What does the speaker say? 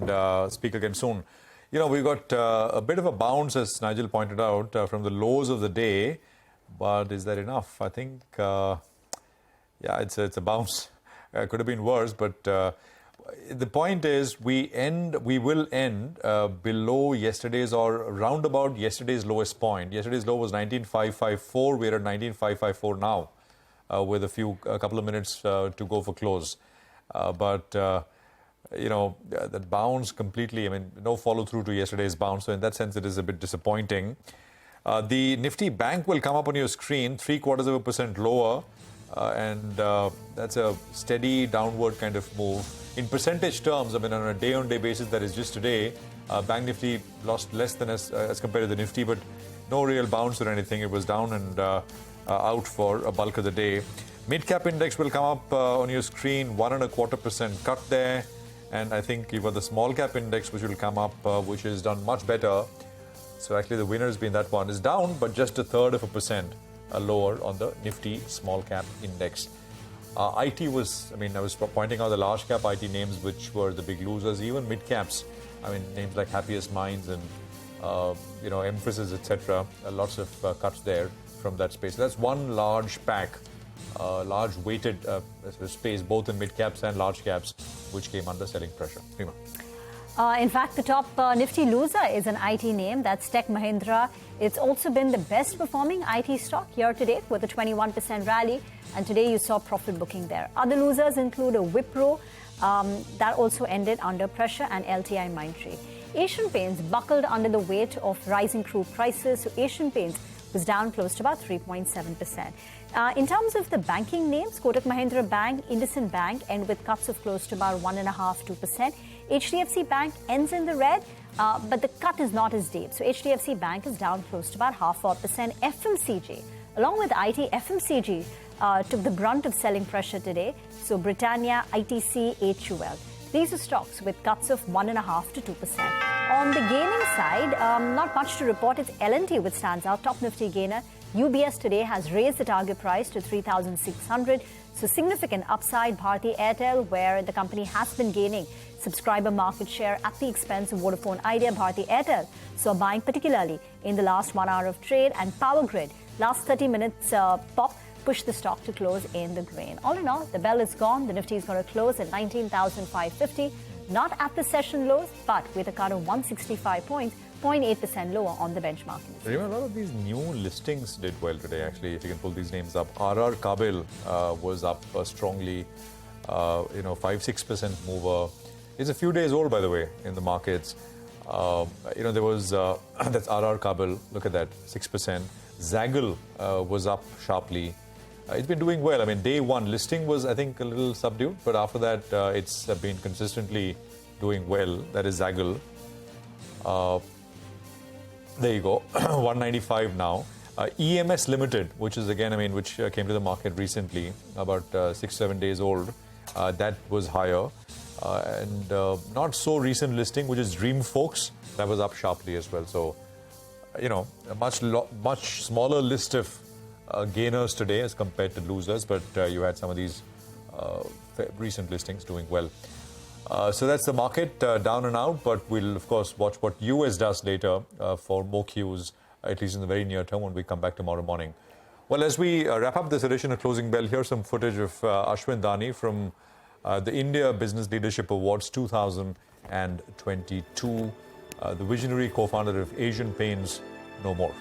and speak again soon. You know, we got a bit of a bounce, as Nigel pointed out, from the lows of the day. But is that enough? I think, yeah, it's a bounce. Could have been worse, but the point is we will end below yesterday's or round about yesterday's lowest point. Yesterday's low was 19,554. We're at 19,554 now, with a couple of minutes to go for close. You know, that bounce completely, I mean, no follow through to yesterday's bounce. So in that sense, it is a bit disappointing. The Nifty Bank will come up on your screen, 0.75% lower. That's a steady downward kind of move. In percentage terms, I mean, on a day-on-day basis, that is just today, Bank Nifty lost less than as compared to the Nifty, but no real bounce or anything. It was down and out for a bulk of the day. Midcap index will come up on your screen, 1.25% cut there. And I think you've got the small cap index, which will come up, which has done much better. So actually, the winner has been that one. Is down, but just 0.33% lower on the Nifty small cap index. IT was, I mean, I was pointing out the large cap IT names, which were the big losers. Even mid caps, I mean, names like Happiest Minds and, you know, Emphasis, etc. Lots of cuts there from that space. So that's one large pack. Large weighted space, both in mid caps and large caps, which came under selling pressure. Prima. In fact, the top Nifty loser is an IT name. That's Tech Mahindra. It's also been the best performing IT stock year to date with a 21% rally. And today you saw profit booking there. Other losers include a Wipro that also ended under pressure, and LTI Mindtree. Asian Paints buckled under the weight of rising crude prices. So Asian Paints was down close to about 3.7%. In terms of the banking names, Kotak Mahindra Bank, IndusInd Bank end with cuts of close to about 1.5–2%. HDFC Bank ends in the red, but the cut is not as deep. So HDFC Bank is down close to about 0.5%. FMCG, along with IT, FMCG took the brunt of selling pressure today. So Britannia, ITC, HUL. These are stocks with cuts of 1.5–2%. On the gaining side, not much to report. It's L&T which stands out, top Nifty gainer. UBS today has raised the target price to 3,600. So significant upside. Bharti Airtel, where the company has been gaining subscriber market share at the expense of Vodafone Idea. Bharti Airtel saw buying particularly in the last 1 hour of trade. And Power Grid, last 30 minutes pop, pushed the stock to close in the green. All in all, the bell is gone. The Nifty is going to close at 19,550. Not at the session lows, but with a cut of 165 points, 0.8% lower on the benchmark. Remember, a lot of these new listings did well today, actually, if you can pull these names up. RR Kabil was up strongly, you know, 5–6% mover. It's a few days old, by the way, in the markets. You know, there was, that's RR Kabil, look at that, 6%. Zaggle was up sharply. It's been doing well. I mean, day one listing was, I think, a little subdued, but after that, it's been consistently doing well. That is Zaggle. There you go, 195 now. EMS Limited, which is again, I mean, which came to the market recently, about 6–7 days old, that was higher. And not so recent listing, which is Dream Folks, that was up sharply as well. So, you know, a much smaller list of gainers today as compared to losers, but you had some of these recent listings doing well. So that's the market, down and out, but we'll, of course, watch what US does later for more cues, at least in the very near term, when we come back tomorrow morning. Well, as we wrap up this edition of Closing Bell, here's some footage of Ashwin Dani from the India Business Leadership Awards 2022, the visionary co-founder of Asian Paints No More.